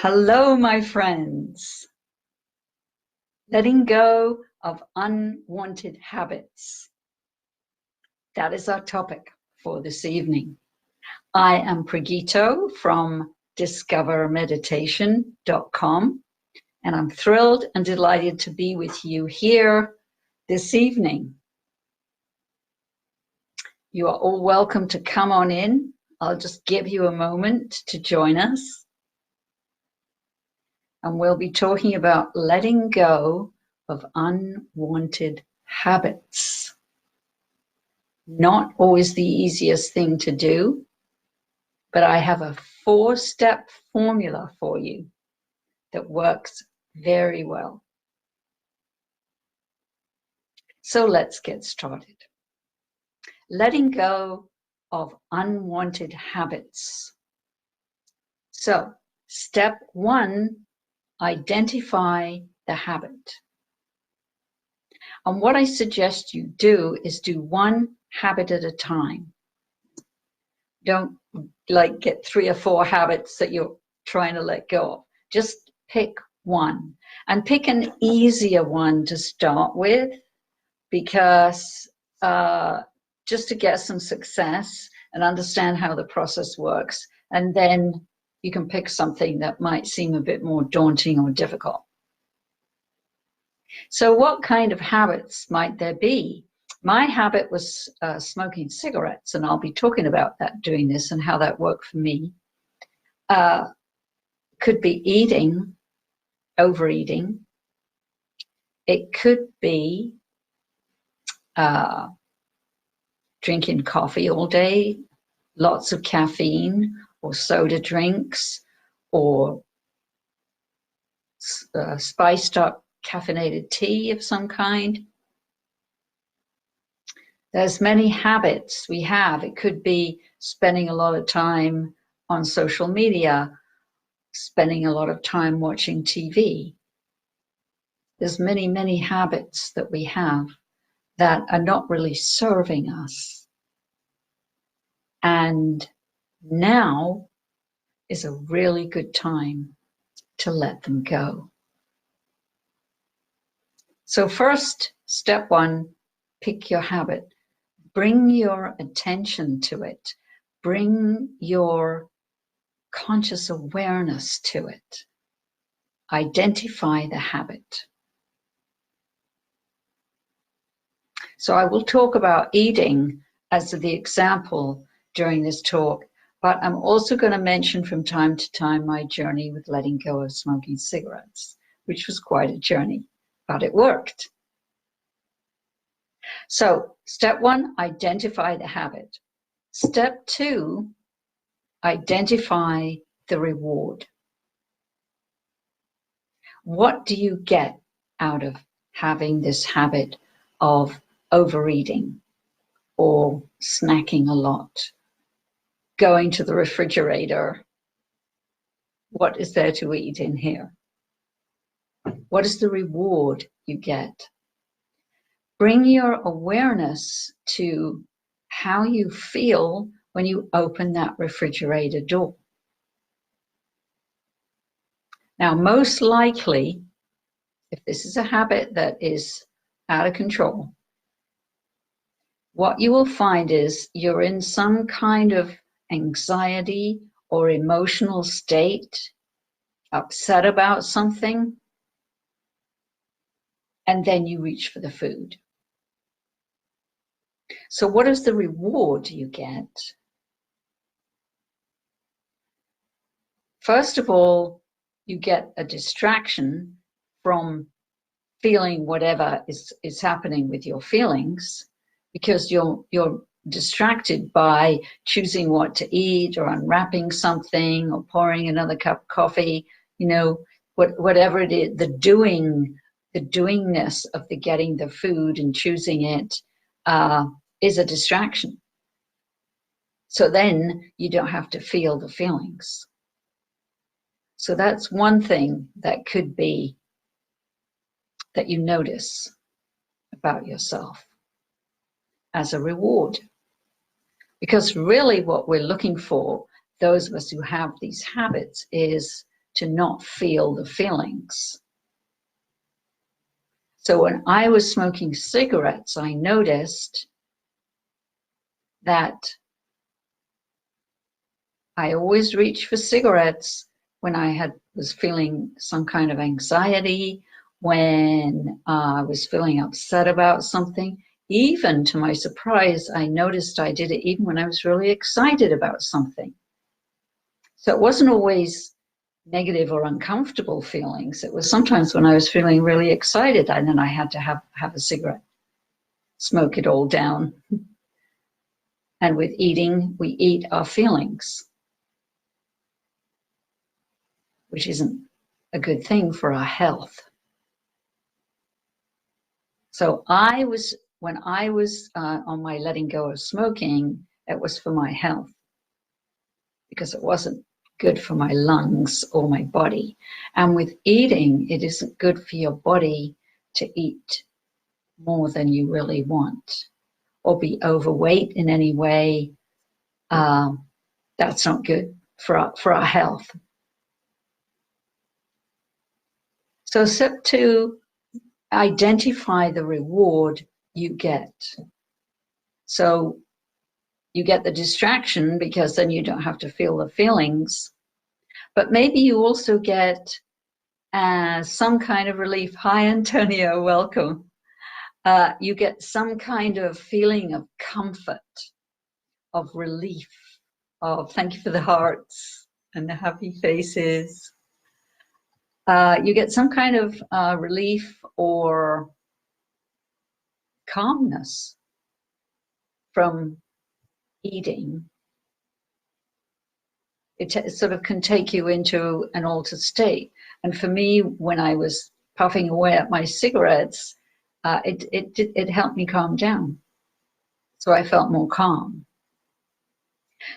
Hello, my friends. Letting go of unwanted habits. That is our topic for this evening. I am Pragito from discovermeditation.com, and I'm thrilled and delighted to be with you here this evening. You are all welcome to come on in. I'll just give you a moment to join us. And we'll be talking about letting go of unwanted habits. Not always the easiest thing to do, but I have a 4-step formula for you that works very well. So let's get started. Letting go of unwanted habits. So, step 1, identify the habit. And what I suggest you do is do one habit at a time. Don't get 3 or 4 habits that you're trying to let go of. Just pick one, and pick an easier one to start with, because just to get some success and understand how the process works, and then you can pick something that might seem a bit more daunting or difficult. So what kind of habits might there be? My habit was smoking cigarettes, and I'll be talking about that, doing this, and how that worked for me. Could be eating, overeating. It could be drinking coffee all day, lots of caffeine, or soda drinks, or spiced up caffeinated tea of some kind. There's many habits we have. It could be spending a lot of time on social media, spending a lot of time watching TV. There's many, many habits that we have that are not really serving us. And now is a really good time to let them go. So first, step 1, pick your habit. Bring your attention to it. Bring your conscious awareness to it. Identify the habit. So I will talk about eating as the example during this talk, but I'm also going to mention from time to time my journey with letting go of smoking cigarettes, which was quite a journey, but it worked. So step 1, identify the habit. Step 2, identify the reward. What do you get out of having this habit of overeating or snacking a lot, going to the refrigerator? What is there to eat in here? What is the reward you get? Bring your awareness to how you feel when you open that refrigerator door. Now, most likely, if this is a habit that is out of control, what you will find is you're in some kind of anxiety or emotional state, upset about something, and then you reach for the food. So what is the reward you get? First of all, you get a distraction from feeling whatever is happening with your feelings, because you're distracted by choosing what to eat, or unwrapping something, or pouring another cup of coffee, whatever it is, the doingness of the getting the food and choosing it is a distraction. So then you don't have to feel the feelings. So that's one thing that could be that you notice about yourself as a reward. Because really what we're looking for, those of us who have these habits, is to not feel the feelings. So when I was smoking cigarettes, I noticed that I always reached for cigarettes when I was feeling some kind of anxiety, when I was feeling upset about something. Even to my surprise, I noticed I did it even when I was really excited about something. So it wasn't always negative or uncomfortable feelings. It was sometimes when I was feeling really excited and then I had to have a cigarette, smoke it all down. And with eating, we eat our feelings, which isn't a good thing for our health. So when I was on my letting go of smoking, it was for my health because it wasn't good for my lungs or my body. And with eating, it isn't good for your body to eat more than you really want or be overweight in any way. That's not good for our health. So step 2, identify the reward you get. So you get the distraction because then you don't have to feel the feelings. But maybe you also get some kind of relief. Hi, Antonio, welcome. You get some kind of feeling of comfort, of relief, of thank you for the hearts and the happy faces. You get some kind of relief or calmness from eating. It sort of can take you into an altered state. And for me, when I was puffing away at my cigarettes, it helped me calm down. So I felt more calm.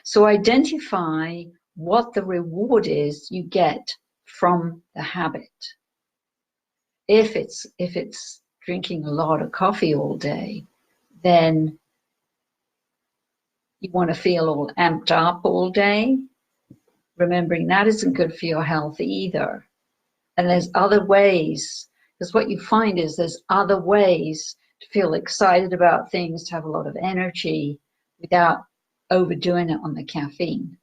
So identify what the reward is you get from the habit. If it's drinking a lot of coffee all day, then you want to feel all amped up all day, remembering that isn't good for your health either. And there's other ways, because what you find is there's other ways to feel excited about things, to have a lot of energy without overdoing it on the caffeine.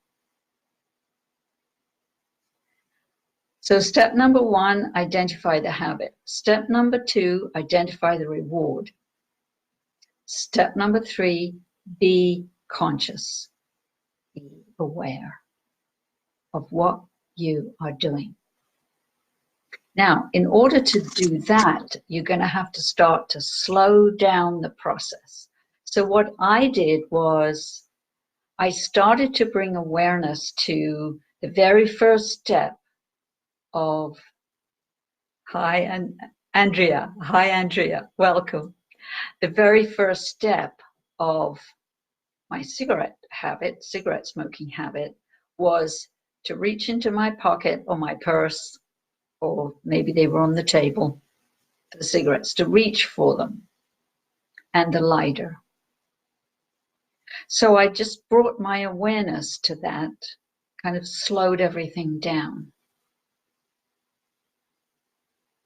So step number 1, identify the habit. Step number 2, identify the reward. Step number 3, be conscious. Be aware of what you are doing. Now, in order to do that, you're going to have to start to slow down the process. So what I did was I started to bring awareness to the very first step of, hi, and Andrea. Hi, Andrea. Welcome. The very first step of my cigarette smoking habit, was to reach into my pocket or my purse, or maybe they were on the table, the cigarettes, to reach for them, and the lighter. So I just brought my awareness to that, kind of slowed everything down.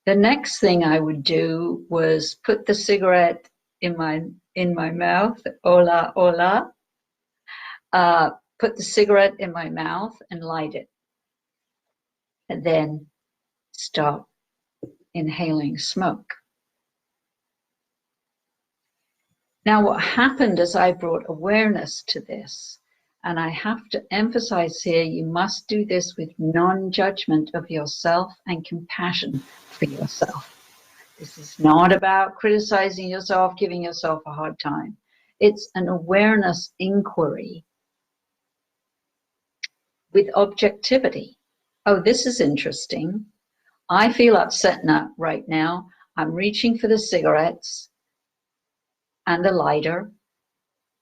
The next thing I would do was put the cigarette in my mouth, hola, hola, put the cigarette in my mouth and light it, and then start inhaling smoke. Now, what happened is I brought awareness to this, and I have to emphasize here, you must do this with non-judgment of yourself and compassion for yourself. This is not about criticizing yourself, giving yourself a hard time. It's an awareness inquiry with objectivity. Oh, this is interesting. I feel upset right now. I'm reaching for the cigarettes and the lighter,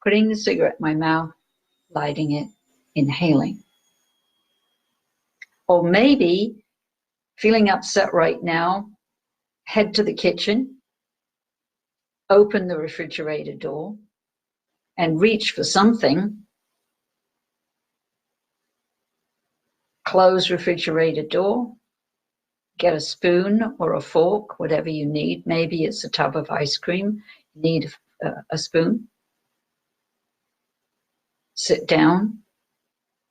putting the cigarette in my mouth, lighting it, inhaling. Or maybe feeling upset right now, head to the kitchen, open the refrigerator door, and reach for something, close refrigerator door, get a spoon or a fork, whatever you need. Maybe it's a tub of ice cream. You need a spoon. Sit down,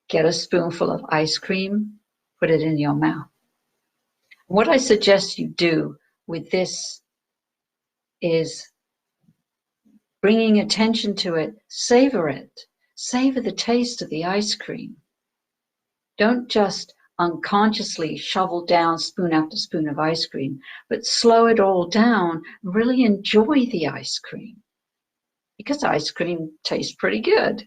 get a spoonful of ice cream, put it in your mouth. What I suggest you do with this is bringing attention to it, savor it. Savor the taste of the ice cream. Don't just unconsciously shovel down spoon after spoon of ice cream, but slow it all down, really enjoy the ice cream. Because ice cream tastes pretty good.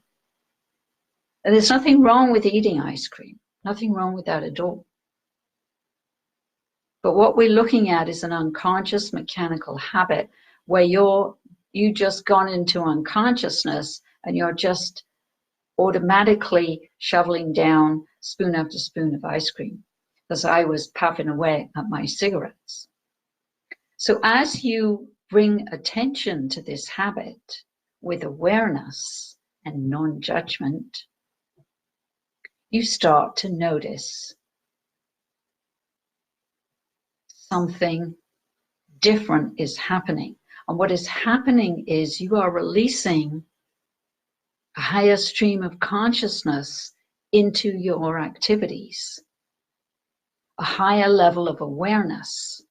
And there's nothing wrong with eating ice cream. Nothing wrong with that at all. But what we're looking at is an unconscious mechanical habit where you just gone into unconsciousness and you're just automatically shoveling down spoon after spoon of ice cream because I was puffing away at my cigarettes. So as you bring attention to this habit with awareness and non-judgment, you start to notice something different is happening. And what is happening is you are releasing a higher stream of consciousness into your activities, a higher level of awareness.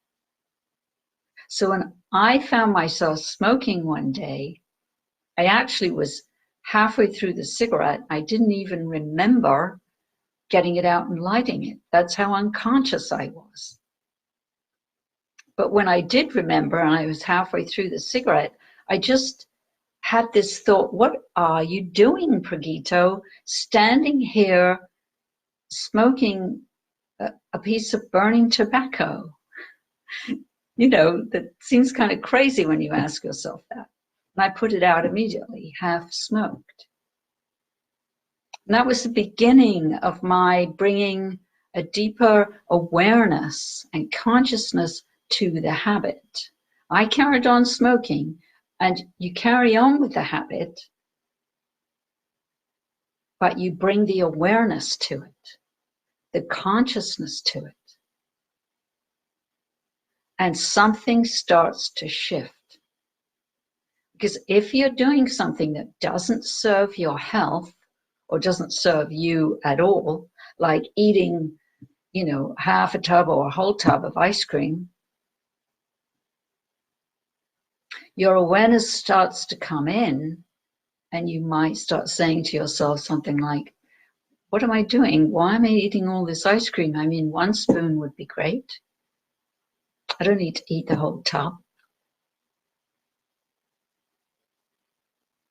So when I found myself smoking one day, I actually was halfway through the cigarette. I didn't even remember getting it out and lighting it. That's how unconscious I was. But when I did remember and I was halfway through the cigarette, I just had this thought, what are you doing, Pragito? Standing here smoking a piece of burning tobacco. You know, that seems kind of crazy when you ask yourself that. And I put it out immediately, half smoked. And that was the beginning of my bringing a deeper awareness and consciousness to the habit. I carried on smoking, and you carry on with the habit, but you bring the awareness to it, the consciousness to it. And something starts to shift. Because if you're doing something that doesn't serve your health or doesn't serve you at all, like eating, half a tub or a whole tub of ice cream, your awareness starts to come in and you might start saying to yourself something like, what am I doing? Why am I eating all this ice cream? I mean, one spoon would be great. I don't need to eat the whole tub.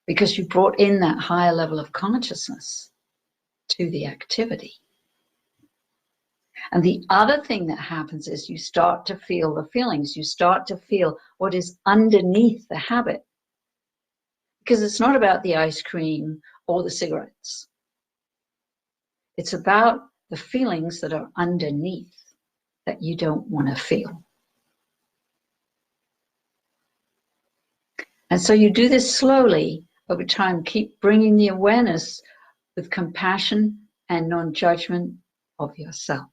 Because you brought in that higher level of consciousness to the activity. And the other thing that happens is you start to feel the feelings. You start to feel what is underneath the habit. Because it's not about the ice cream or the cigarettes. It's about the feelings that are underneath that you don't want to feel. And so you do this slowly over time. Keep bringing the awareness with compassion and non-judgment of yourself.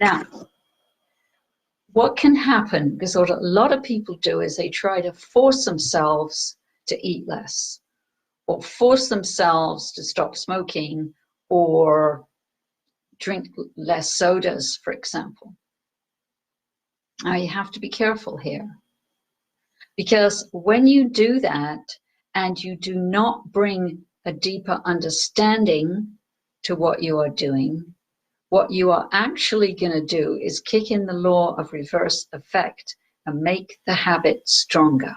Now, what can happen, because what a lot of people do is they try to force themselves to eat less, or force themselves to stop smoking, or drink less sodas, for example. Now, you have to be careful here. Because when you do that and you do not bring a deeper understanding to what you are doing, what you are actually going to do is kick in the law of reverse effect and make the habit stronger.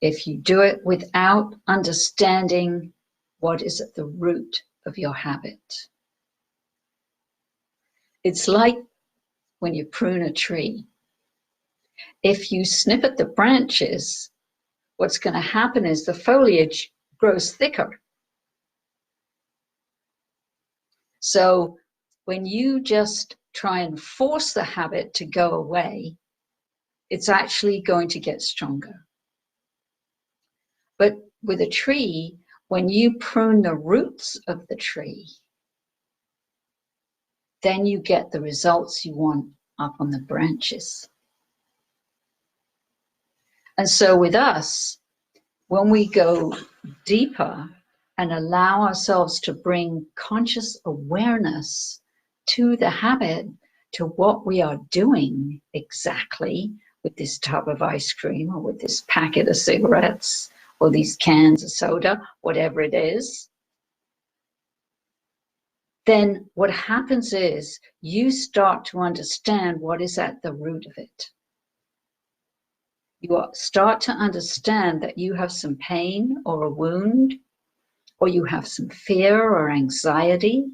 If you do it without understanding what is at the root of your habit. It's like when you prune a tree. If you snip at the branches, what's going to happen is the foliage grows thicker. So when you just try and force the habit to go away, it's actually going to get stronger. But with a tree, When you prune the roots of the tree, then you get the results you want up on the branches. And so with us, when we go deeper and allow ourselves to bring conscious awareness to the habit, to what we are doing exactly with this tub of ice cream or with this packet of cigarettes or these cans of soda, whatever it is, then what happens is you start to understand what is at the root of it. You start to understand that you have some pain or a wound, or you have some fear or anxiety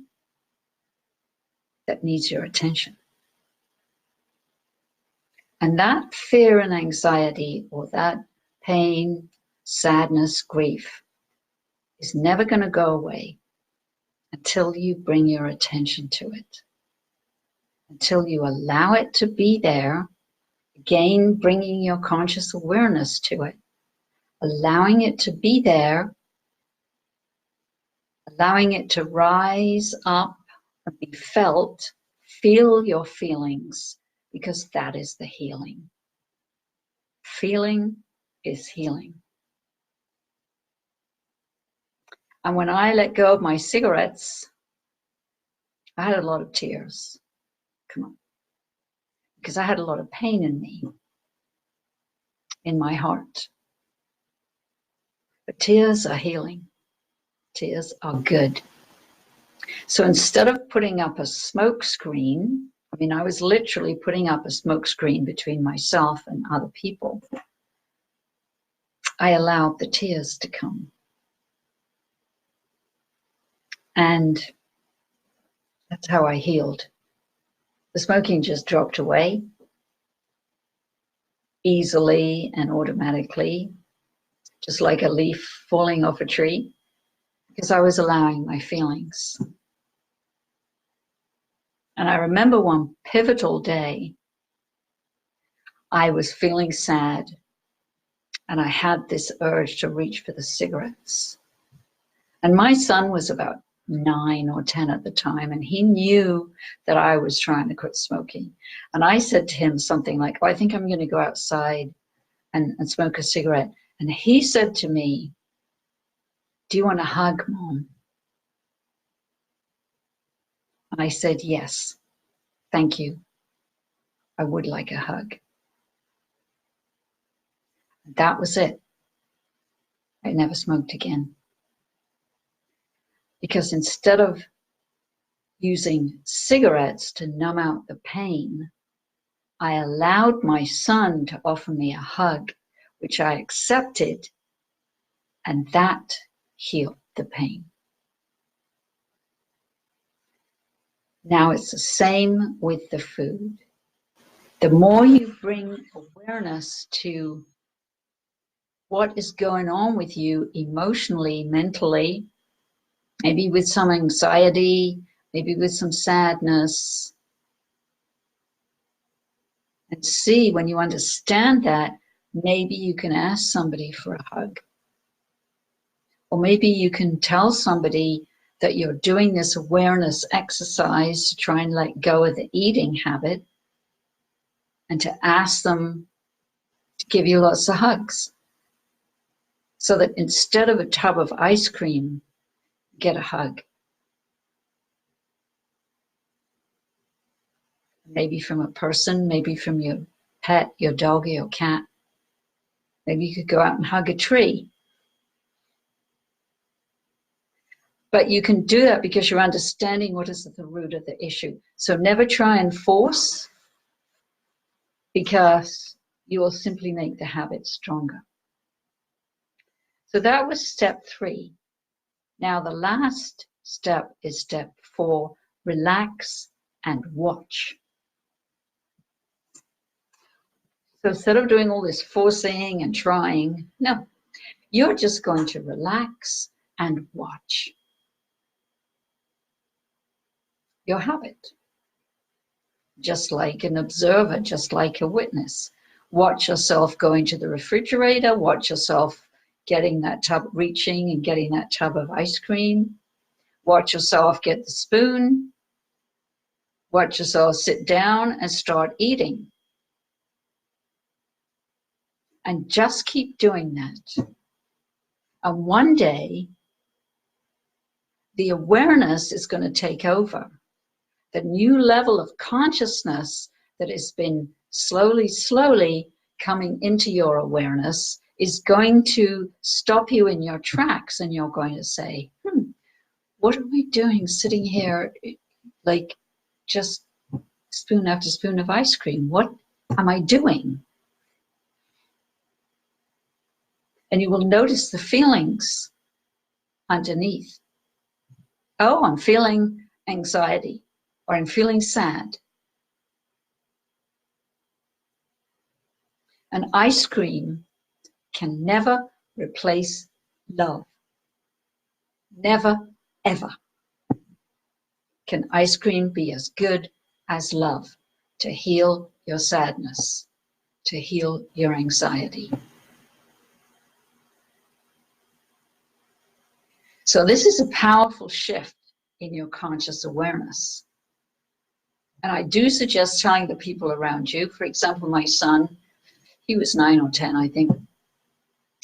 that needs your attention. And that fear and anxiety, or that pain, sadness, grief, is never going to go away until you bring your attention to it, until you allow it to be there. Again, bringing your conscious awareness to it, allowing it to be there, allowing it to rise up and be felt. Feel your feelings, because that is the healing. Feeling is healing. And when I let go of my cigarettes, I had a lot of tears. Come on. Because I had a lot of pain in me, in my heart. But tears are healing. Tears are good. So instead of putting up a smoke screen, I mean, I was literally putting up a smoke screen between myself and other people, I allowed the tears to come. And that's how I healed. The smoking just dropped away easily and automatically, just like a leaf falling off a tree, because I was allowing my feelings. And I remember one pivotal day, I was feeling sad, and I had this urge to reach for the cigarettes. And my son was about 9 or 10 at the time, and he knew that I was trying to quit smoking. And I said to him something like, oh, I think I'm going to go outside and smoke a cigarette. And he said to me, do you want a hug, Mom? And I said, yes, thank you. I would like a hug. That was it. I never smoked again. Because instead of using cigarettes to numb out the pain, I allowed my son to offer me a hug, which I accepted, and that healed the pain. Now it's the same with the food. The more you bring awareness to what is going on with you emotionally, mentally, maybe with some anxiety, maybe with some sadness, and see, when you understand that, maybe you can ask somebody for a hug. Or maybe you can tell somebody that you're doing this awareness exercise to try and let go of the eating habit, and to ask them to give you lots of hugs. So that instead of a tub of ice cream, get a hug. Maybe from a person, maybe from your pet, your dog, or your cat. Maybe you could go out and hug a tree. But you can do that because you're understanding what is at the root of the issue. So never try and force, because you will simply make the habit stronger. So that was step 3. Now the last step is step 4, relax and watch. So instead of doing all this forcing and trying, no, you're just going to relax and watch your habit. Just like an observer, just like a witness. Watch yourself going to the refrigerator, watch yourself getting that tub, reaching and getting that tub of ice cream. Watch yourself get the spoon. Watch yourself sit down and start eating. And just keep doing that. And one day, the awareness is going to take over. The new level of consciousness that has been slowly coming into your awareness is going to stop you in your tracks, and you're going to say, what am I doing sitting here like just spoon after spoon of ice cream? What am I doing? And you will notice the feelings underneath. Oh, I'm feeling anxiety, or I'm feeling sad. And ice cream can never replace love. Never, ever can ice cream be as good as love to heal your sadness, to heal your anxiety. So this is a powerful shift in your conscious awareness. And I do suggest telling the people around you, for example, my son, he was 9 or 10, I think,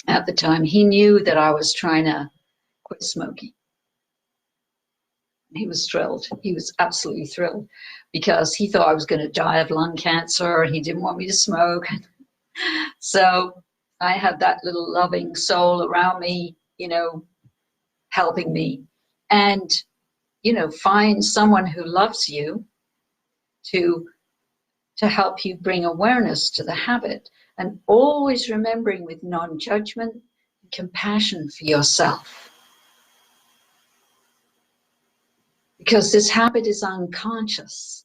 at the time. He knew that I was trying to quit smoking. He was thrilled. He was absolutely thrilled because he thought I was going to die of lung cancer. He didn't want me to smoke. So I had that little loving soul around me, helping me. And, find someone who loves you to help you bring awareness to the habit, and always remembering with non-judgment and compassion for yourself. Because this habit is unconscious.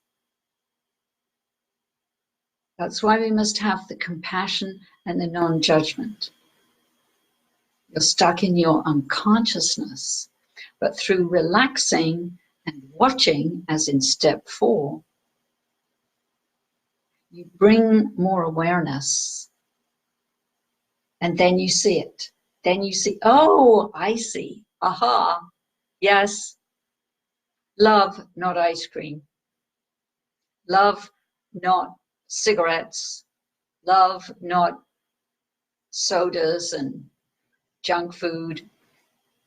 That's why we must have the compassion and the non-judgment. You're stuck in your unconsciousness, but through relaxing and watching, as in step 4, you bring more awareness, and then you see it. Then you see, oh, I see, aha, yes, love, not ice cream. Love, not cigarettes. Love, not sodas and junk food.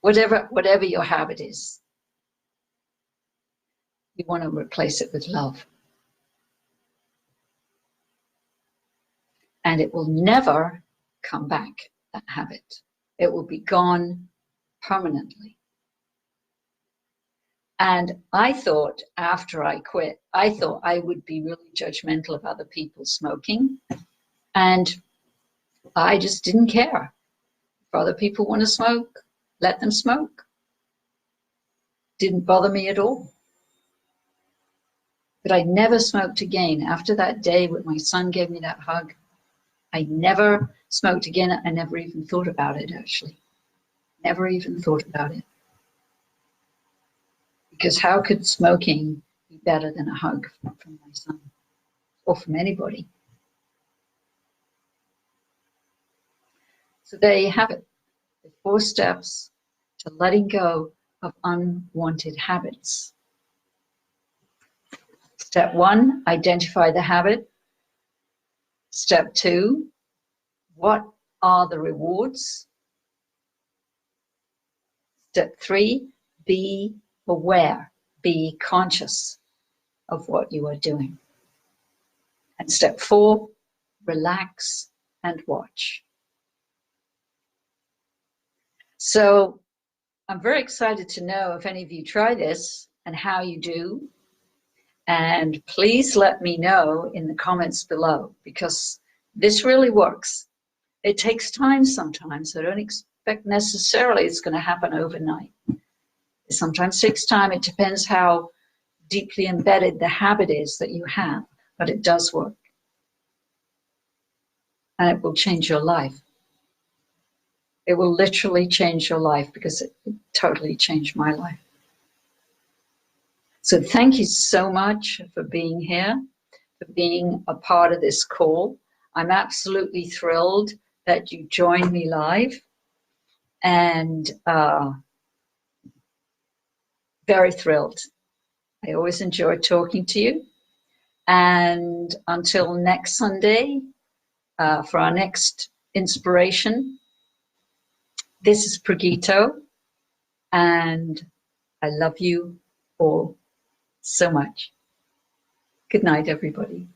Whatever your habit is, you want to replace it with love. And it will never come back, that habit. It will be gone permanently. And I thought after I quit, I thought I would be really judgmental of other people smoking. And I just didn't care. If other people want to smoke, let them smoke. Didn't bother me at all. But I never smoked again. After that day when my son gave me that hug, I never smoked again. I never even thought about it, actually. Never even thought about it. Because how could smoking be better than a hug from my son or from anybody? So there you have it. The 4 steps to letting go of unwanted habits. Step 1, identify the habit. Step 2, what are the rewards? Step 3, be aware, be conscious of what you are doing. And step 4, relax and watch. So I'm very excited to know if any of you try this and how you do. And please let me know in the comments below, because this really works. It takes time sometimes. So don't expect necessarily it's going to happen overnight. It sometimes takes time. It depends how deeply embedded the habit is that you have, but it does work. And it will change your life. It will literally change your life, because it totally changed my life. So thank you so much for being here, for being a part of this call. I'm absolutely thrilled that you joined me live. and very thrilled. I always enjoy talking to you. And until next Sunday, for our next inspiration, this is Pragito, and I love you all so much. Good night, everybody.